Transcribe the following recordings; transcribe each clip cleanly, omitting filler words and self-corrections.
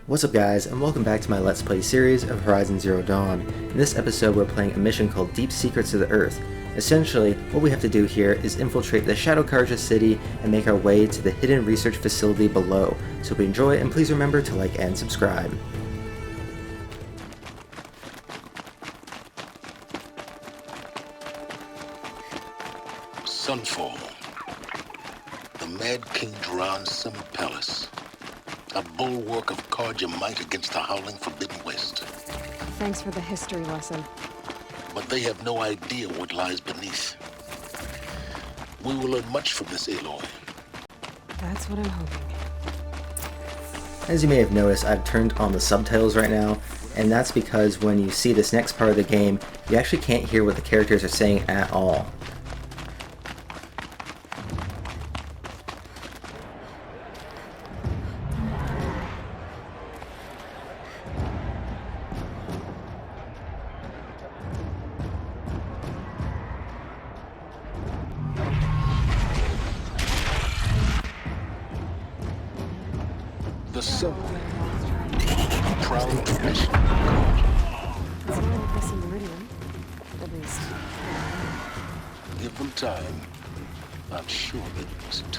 What's up guys, and welcome back to my Let's Play series of Horizon Zero Dawn. In this episode we're playing a mission called Deep Secrets of the Earth. Essentially, what we have to do here is infiltrate the Shadow Carja city and make our way to the hidden research facility below. So hope you enjoy, and please remember to like and subscribe. Sunfall. The Mad King Duran's summer palace. A bulwark of Carja might against the howling Forbidden West. Thanks for the history lesson. But they have no idea what lies beneath. We will learn much from this Aloy. That's what I'm hoping. As you may have noticed, I've turned on the subtitles right now, and that's because when you see this next part of the game, you actually can't hear what the characters are saying at all. The sun. Proud tradition. It's not like this in Meridian, at least. Give them time. I'm sure they wasn't.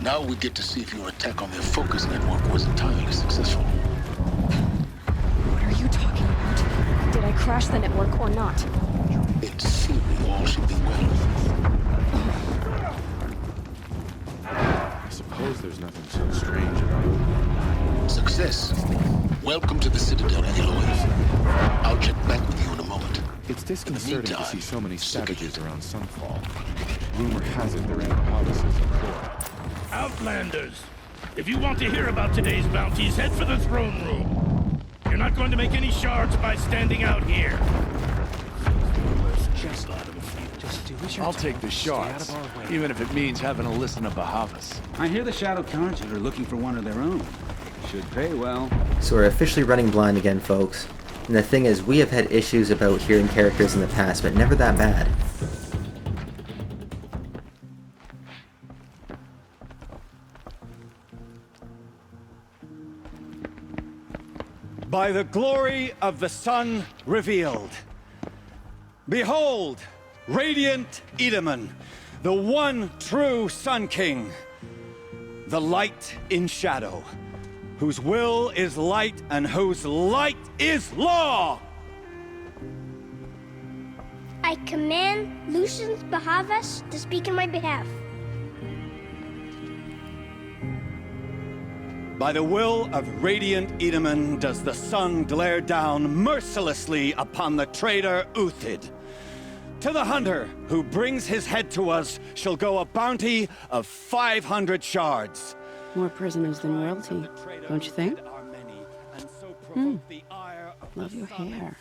Now we get to see if your attack on their focus network was entirely successful. What are you talking about? Did I crash the network or not? In theory, all should be well. I suppose there's nothing so strange about it. Success. Welcome to the Citadel, Aloy. I'll check back with you in a moment. It's disconcerting to meantime, see so many stick it. savages around Sunfall. Rumor has it they're in Hollis's employ. Outlanders, if you want to hear about today's bounties, head for the throne room. You're not going to make any shards by standing out here. Just let them feel. Just do as you're I'll told. take the Stay out shards, of our way. even if it means having to listen to Bahavas. I hear the Shadow Carja are looking for one of their own. Should pay well. So we're officially running blind again, folks. And the thing is, we have had issues about hearing characters in the past, but never that bad. By the glory of the sun revealed. Behold, radiant Edaman, the one true Sun King. The light in shadow, whose will is light and whose light is law. I command Lucius Bahavas to speak in my behalf. By the will of radiant Edaman does the sun glare down mercilessly upon the traitor Uthid. To the hunter who brings his head to us shall go a bounty of 500 shards. More prisoners than royalty, don't you think? Love your hair.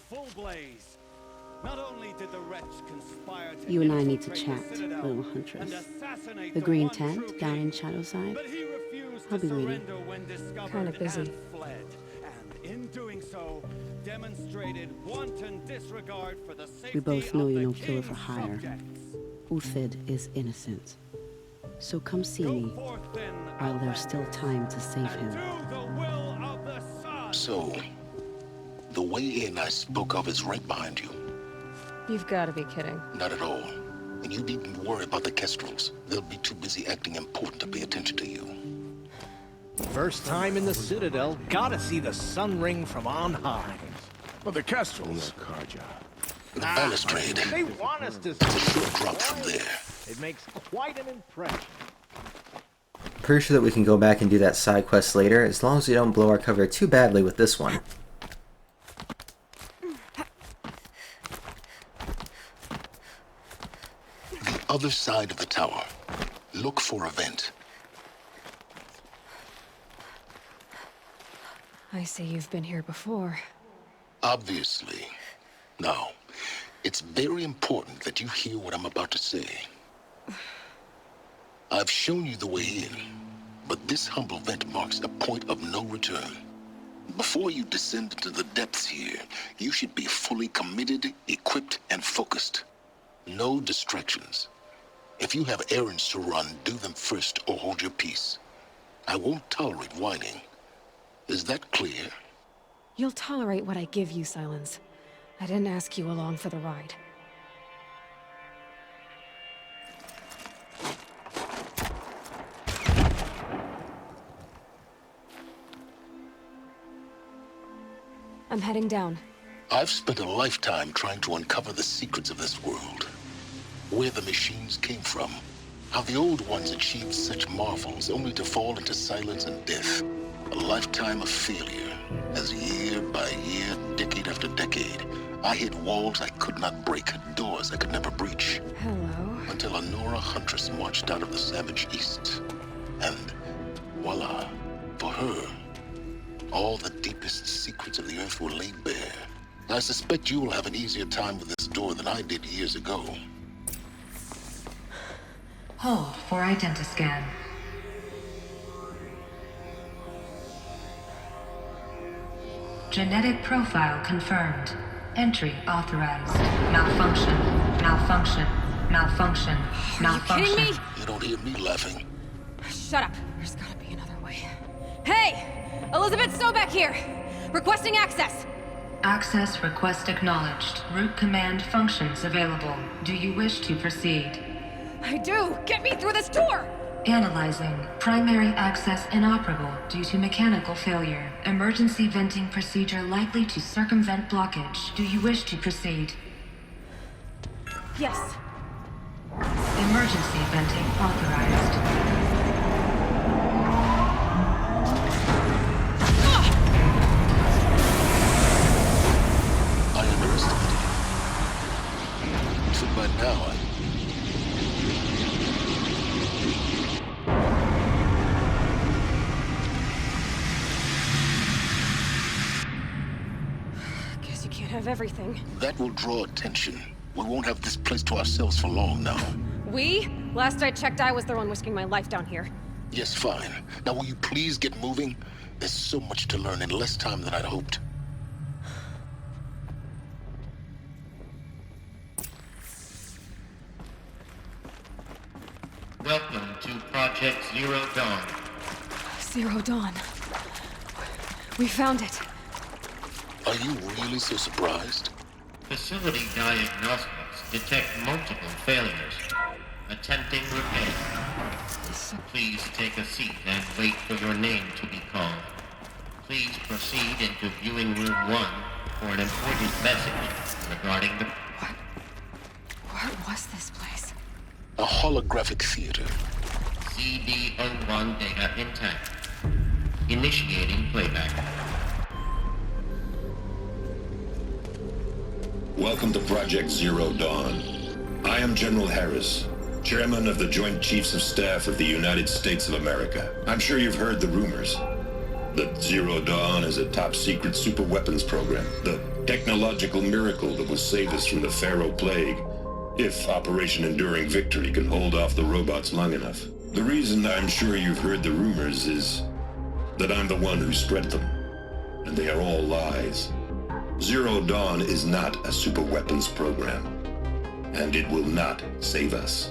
You and I need to chat, little huntress. The green tent down in Shadowside. I'll be waiting. Kinda busy. We both know you're no killer for hire. Uthid is innocent. So come see me, while there's still time to save him. So, the way in I spoke of is right behind you. You've got to be kidding. Not at all. And you needn't worry about the Kestrels. They'll be too busy acting important to pay attention to you. First time in the Citadel, gotta see the sun ring from on high. But the Kestrels. Carja. The balustrade. They want us to It's a short drop from there. It makes quite an impression. Pretty sure that we can go back and do that side quest later, as long as we don't blow our cover too badly with this one. The other side of the tower. Look for a vent. I see you've been here before. Obviously. Now, it's very important that you hear what I'm about to say. I've shown you the way in, but this humble vent marks a point of no return. Before you descend into the depths here, you should be fully committed, equipped, and focused. No distractions. If you have errands to run, do them first or hold your peace. I won't tolerate whining. Is that clear? You'll tolerate what I give you, Silence. I didn't ask you along for the ride. I'm heading down. I've spent a lifetime trying to uncover the secrets of this world. Where the machines came from. How the old ones achieved such marvels only to fall into silence and death. A lifetime of failure. As year by year, decade after decade, I hit walls I could not break, doors I could never breach. Hello. Until a Nora huntress marched out of the savage east. And voila, for her, all the deepest secrets of the earth were laid bare. I suspect you will have an easier time with this door than I did years ago. Hold for identiscan. Genetic profile confirmed. Entry authorized. Malfunction. Malfunction. Malfunction. Malfunction. Are you kidding me? You don't hear me laughing. Shut up. There's gotta be another way. Hey! Elizabeth Sobeck here! Requesting access! Access request acknowledged. Root command functions available. Do you wish to proceed? I do! Get me through this door! Analyzing. Primary access inoperable due to mechanical failure. Emergency venting procedure likely to circumvent blockage. Do you wish to proceed? Yes. Emergency venting authorized. I underestimated you. So by now, Guess you can't have everything. that will draw attention. We won't have this place to ourselves for long now. We? Last I checked, I was the one risking my life down here. Yes, fine. Now will you please get moving? There's so much to learn in less time than I'd hoped. Welcome to Project Zero Dawn. Zero Dawn. We found it. Are you really so surprised? Facility diagnostics detect multiple failures. Attempting repair. Please take a seat and wait for your name to be called. Please proceed into viewing room 1 for an important message regarding the... What was this place? A holographic theater. CD01 data intact. Initiating playback. Welcome to Project Zero Dawn. I am General Harris, Chairman of the Joint Chiefs of Staff of the United States of America. I'm sure you've heard the rumors that Zero Dawn is a top-secret super-weapons program, the technological miracle that will save us from the Pharaoh Plague, if Operation Enduring Victory can hold off the robots long enough. The reason I'm sure you've heard the rumors is that I'm the one who spread them, and they are all lies. Zero Dawn is not a super-weapons program, and it will not save us.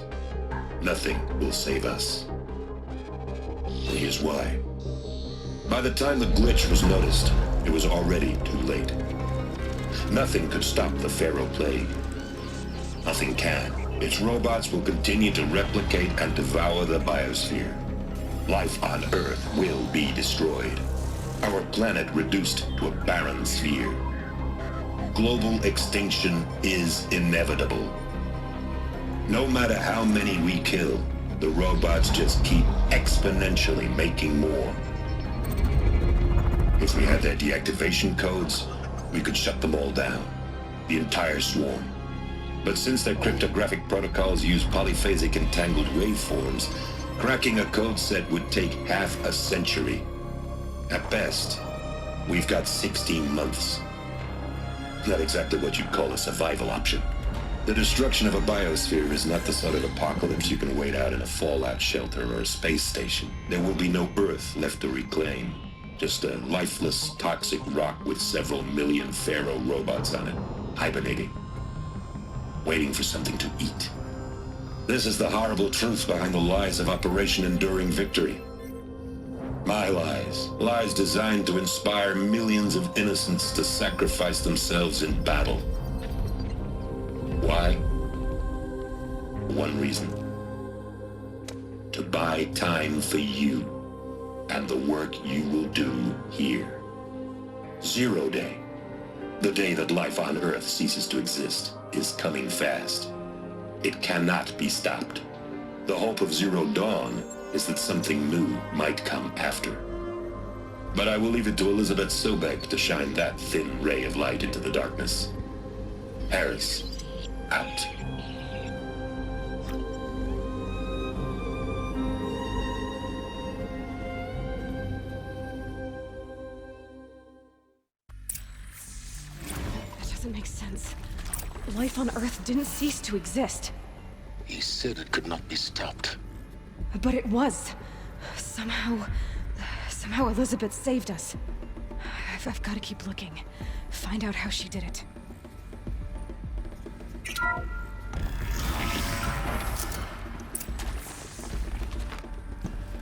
Nothing will save us. And here's why. By the time the glitch was noticed, it was already too late. Nothing could stop the Pharaoh Plague. Nothing can. Its robots will continue to replicate and devour the biosphere. Life on Earth will be destroyed. Our planet reduced to a barren sphere. Global extinction is inevitable. No matter how many we kill, the robots just keep exponentially making more. If we had their deactivation codes, we could shut them all down. The entire swarm. But since their cryptographic protocols use polyphasic entangled waveforms, cracking a code set would take half a century. At best, we've got 16 months. Not exactly what you'd call a survival option. The destruction of a biosphere is not the sort of apocalypse you can wait out in a fallout shelter or a space station. There will be no Earth left to reclaim. Just a lifeless, toxic rock with several million Pharaoh robots on it, hibernating, waiting for something to eat. This is the horrible truth behind the lies of Operation Enduring Victory. My lies. Lies designed to inspire millions of innocents to sacrifice themselves in battle. Why? One reason. To buy time for you and the work you will do here. 0 Day, the day that life on Earth ceases to exist, is coming fast. It cannot be stopped. The hope of Zero Dawn is that something new might come after. But I will leave it to Elizabeth Sobek to shine that thin ray of light into the darkness. Harris, out. That doesn't make sense. Life on Earth didn't cease to exist. He said it could not be stopped. But it was. Somehow Elizabeth saved us. I've got to keep looking. Find out how she did it.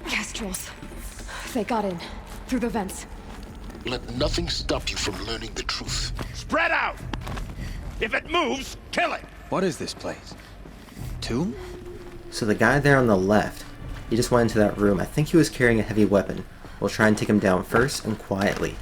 Kestrels. They got in. Through the vents. Let nothing stop you from learning the truth. Spread out! If it moves, kill it! What is this place? Tomb? So the guy there on the left, he just went into that room. I think he was carrying a heavy weapon. We'll try and take him down first and quietly.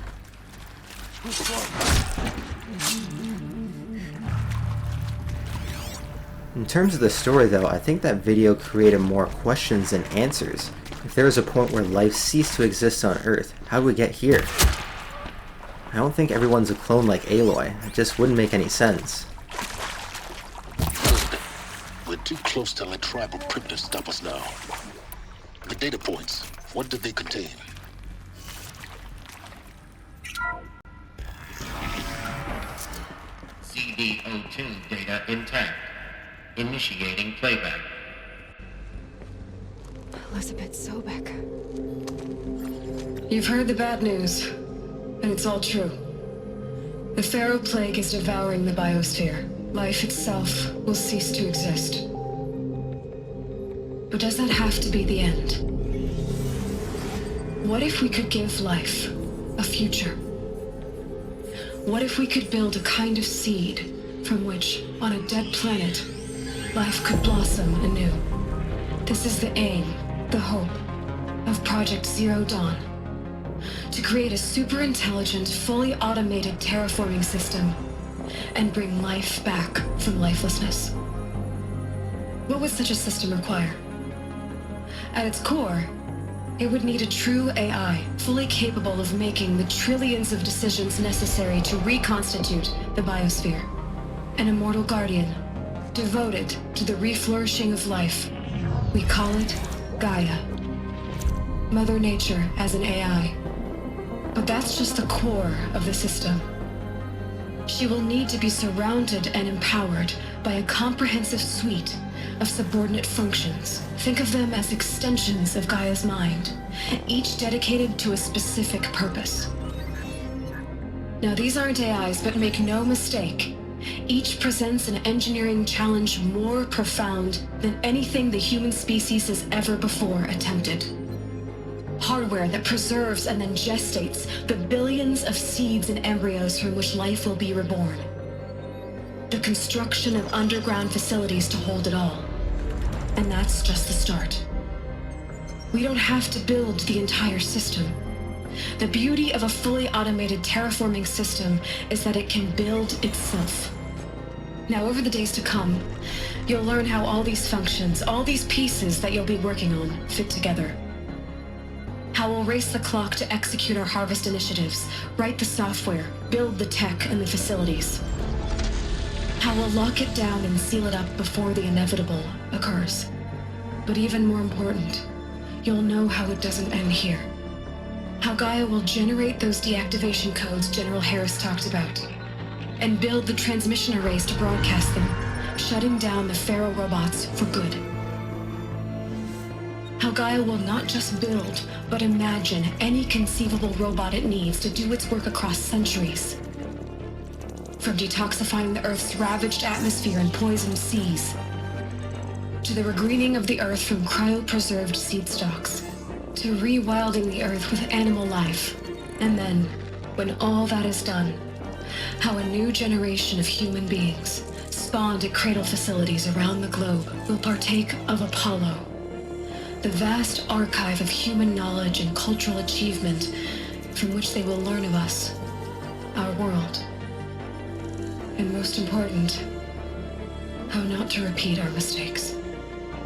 In terms of the story though, I think that video created more questions than answers. If there was a point where life ceased to exist on Earth, how did we get here? I don't think everyone's a clone like Aloy. It just wouldn't make any sense. We're too close to let tribal primitives stop us now. The data points, what did they contain? CD02 data intact. Initiating playback. Elizabeth Sobek. You've heard the bad news, and it's all true. The Pharaoh Plague is devouring the biosphere. Life itself will cease to exist. But does that have to be the end? What if we could give life a future? What if we could build a kind of seed from which, on a dead planet, life could blossom anew? This is the aim, the hope, of Project Zero Dawn. To create a super-intelligent, fully automated terraforming system and bring life back from lifelessness. What would such a system require? At its core, it would need a true AI, fully capable of making the trillions of decisions necessary to reconstitute the biosphere. An immortal guardian, devoted to the reflourishing of life. We call it Gaia. Mother Nature as an AI. But that's just the core of the system. She will need to be surrounded and empowered by a comprehensive suite of subordinate functions. Think of them as extensions of Gaia's mind, each dedicated to a specific purpose. Now, these aren't AIs, but make no mistake, each presents an engineering challenge more profound than anything the human species has ever before attempted. Hardware that preserves and then gestates the billions of seeds and embryos from which life will be reborn. The construction of underground facilities to hold it all. And that's just the start. We don't have to build the entire system. The beauty of a fully automated terraforming system is that it can build itself. Now, over the days to come, you'll learn how all these functions, all these pieces that you'll be working on, fit together. How we'll race the clock to execute our harvest initiatives, write the software, build the tech and the facilities. How we'll lock it down and seal it up before the inevitable occurs. But even more important, you'll know how it doesn't end here. How Gaia will generate those deactivation codes General Harris talked about, and build the transmission arrays to broadcast them, shutting down the Pharaoh robots for good. How Gaia will not just build, but imagine any conceivable robot it needs to do its work across centuries. From detoxifying the Earth's ravaged atmosphere and poisoned seas, to the regreening of the Earth from cryopreserved seed stocks, to to rewilding the Earth with animal life. And then, when all that is done, how a new generation of human beings, spawned at cradle facilities around the globe, will partake of Apollo, the vast archive of human knowledge and cultural achievement from which they will learn of us, our world, and most important, how not to repeat our mistakes.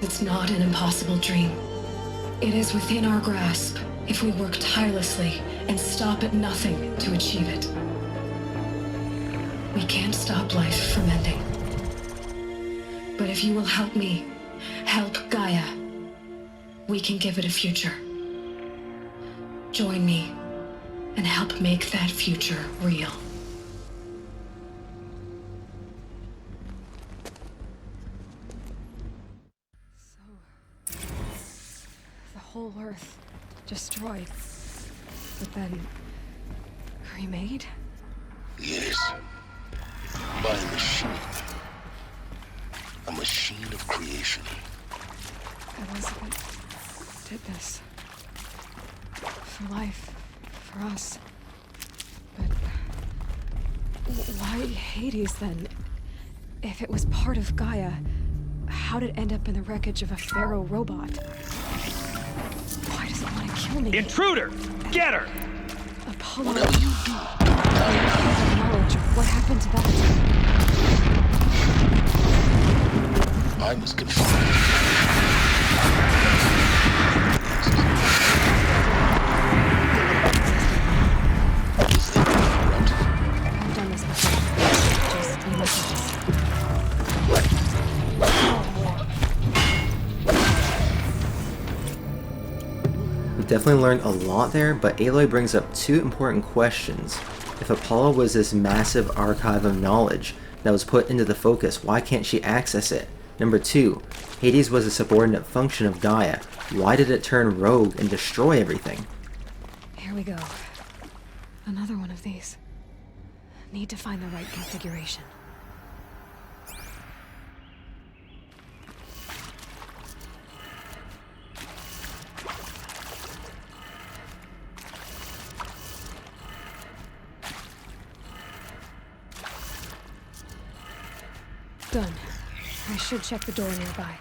It's not an impossible dream. It is within our grasp if we work tirelessly and stop at nothing to achieve it. We can't stop life from ending. But if you will help me, help Gaia, we can give it a future. Join me and help make that future real. The whole Earth destroyed, but then remade? Yes. By a machine. A machine of creation. Elizabeth did this. For life. For us. But why Hades then? If it was part of Gaia, how did it end up in the wreckage of a pharaoh robot? Why does it want to kill me? Intruder! Get her! Apollo. Whatever you do, Knowledge. What happened to that? I was confused. Is there a threat? I've done this before. Just new messages. We definitely learned a lot there, but Aloy brings up two important questions. If Apollo was this massive archive of knowledge that was put into the focus, why can't she access it? Number 2, Hades was a subordinate function of Gaia. Why did it turn rogue and destroy everything? Here we go. Another one of these. Need to find the right configuration. Done. I should check the door nearby.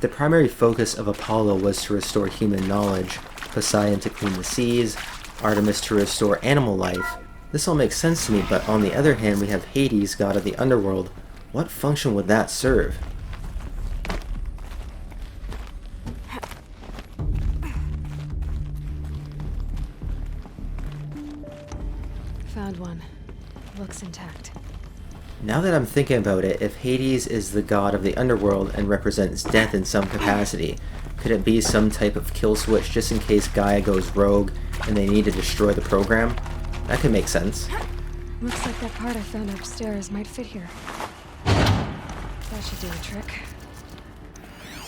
The primary focus of Apollo was to restore human knowledge, Poseidon to clean the seas, Artemis to restore animal life. This all makes sense to me, but on the other hand we have Hades, god of the underworld. What function would that serve? Found one. Looks intact. Now that I'm thinking about it, if Hades is the god of the underworld and represents death in some capacity, could it be some type of kill switch just in case Gaia goes rogue and they need to destroy the program? That could make sense. Looks like that part I found upstairs might fit here. That should do the trick.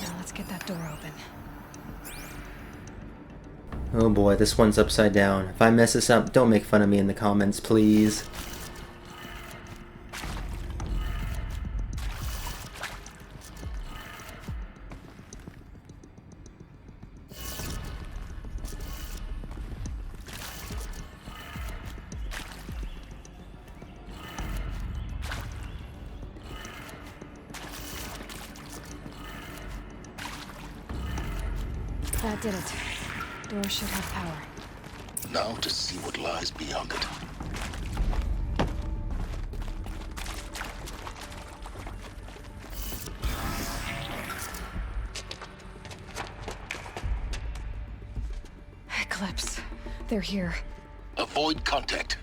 Now let's get that door open. Oh boy, this one's upside down. If I mess this up, don't make fun of me in the comments, please. That did it. Door should have power. Now to see what lies beyond it. Eclipse. They're here. Avoid contact.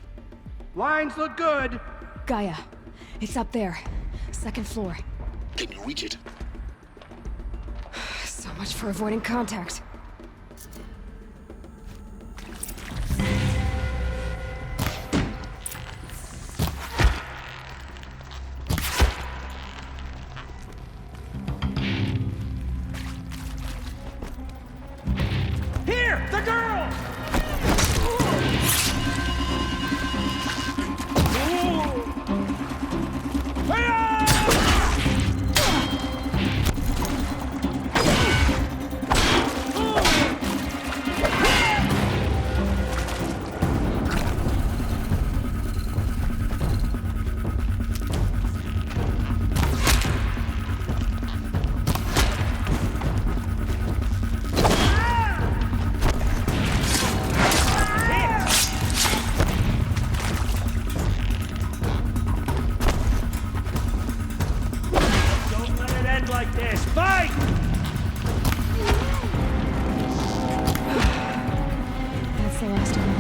Lines look good. Gaia. It's up there. Second floor. Can you reach it? So much for avoiding contact. Here! The girl! the last of them.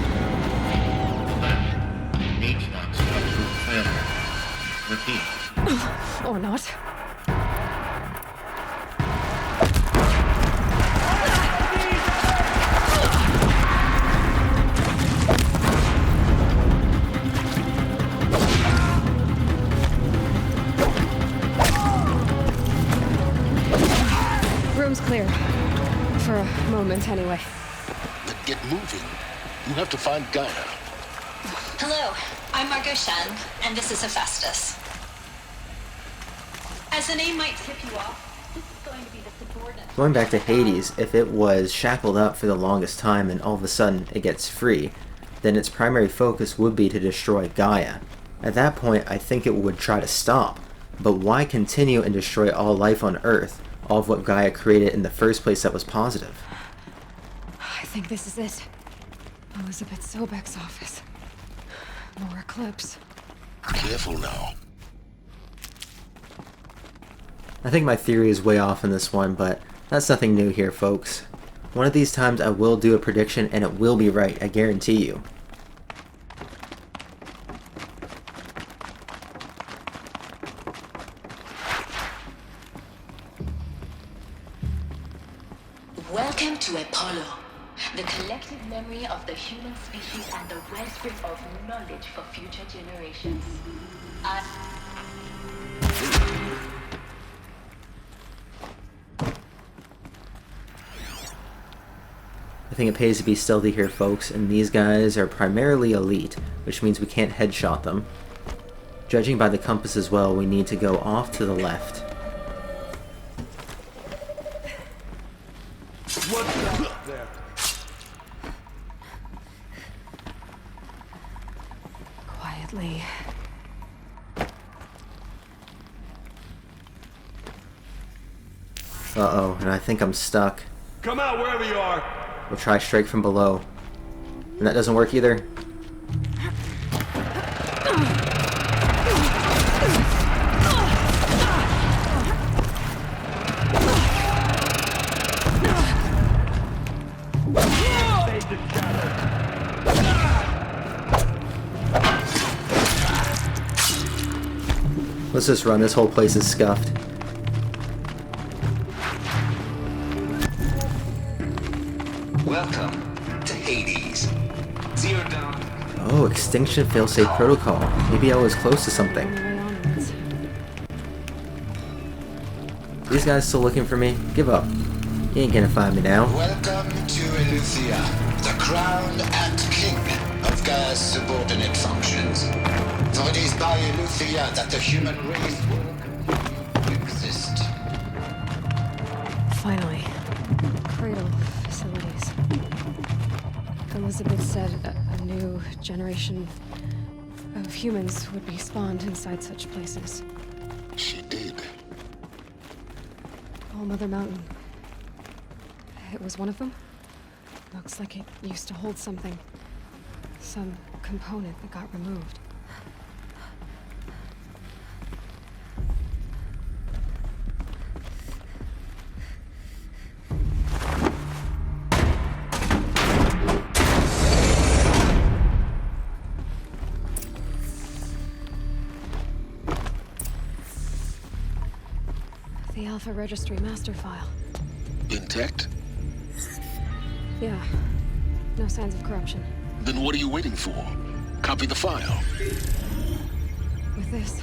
H-lock structural failure. Repeat. Or not. Room's clear. For a moment, anyway. Then get moving. You have to find Gaia. Hello, I'm Margot Shen, and this is Hephaestus. As the name might tip you off, this is going to be the subordinate. Going back to Hades, if it was shackled up for the longest time and all of a sudden it gets free, then its primary focus would be to destroy Gaia. At that point, I think it would try to stop. But why continue and destroy all life on Earth? All of what Gaia created in the first place that was positive. I think this is it. Elizabeth Sobek's office. More Eclipse. Careful now. I think my theory is way off in this one, but that's nothing new here, folks. One of these times I will do a prediction and it will be right, I guarantee you. Welcome to Apollo, the collective memory of the human species and the wellspring of knowledge for future generations. I think it pays to be stealthy here, folks, and these guys are primarily elite, which means we can't headshot them. Judging by the compass as well, we need to go off to the left. What's up there? Quietly. Uh-oh, and I think I'm stuck. Come out wherever you are. We'll try strike from below. And that doesn't work either. Let's just run. This whole place is scuffed. Welcome to Hades. Zero Dawn. Oh, extinction failsafe protocol. Maybe I was close to something. These guys still looking for me? Give up. You ain't gonna find me now. Welcome to Eleuthia, the crown and king of Gaia's subordinate functions. For it is by Eleuthia that the human race will continue to exist. Finally. Cradle facilities. Elizabeth said a new generation of humans would be spawned inside such places. She did. All Mother Mountain. It was one of them? Looks like it used to hold something. Some component that got removed. The Alpha Registry master file. Intact? Yeah. No signs of corruption. Then what are you waiting for? Copy the file. With this,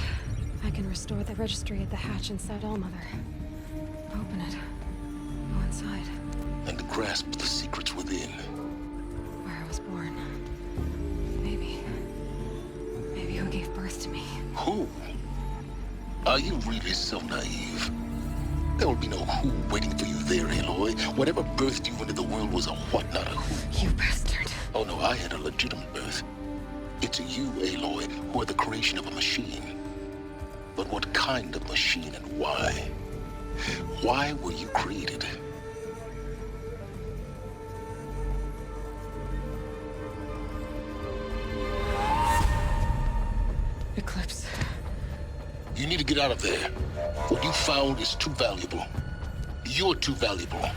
I can restore the registry at the hatch inside Allmother. Open it. Go inside. And grasp the secrets within. Where I was born. Maybe who gave birth to me. Who? Are you really so naive? There will be no who waiting for you there, Aloy. Whatever birthed you into the world was a what, not a who. You bastard. Oh no, I had a legitimate birth. It's you, Aloy, who are the creation of a machine. But what kind of machine and why? Why were you created? Eclipse. You need to get out of there. What you found is too valuable. You're too valuable.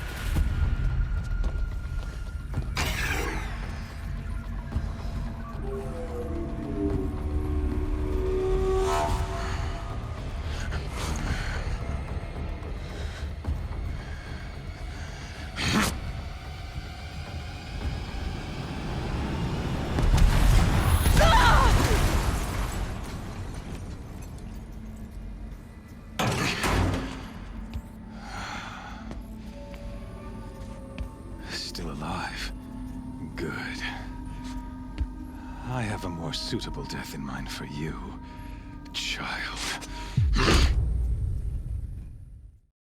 I have a more suitable death in mind for you, child.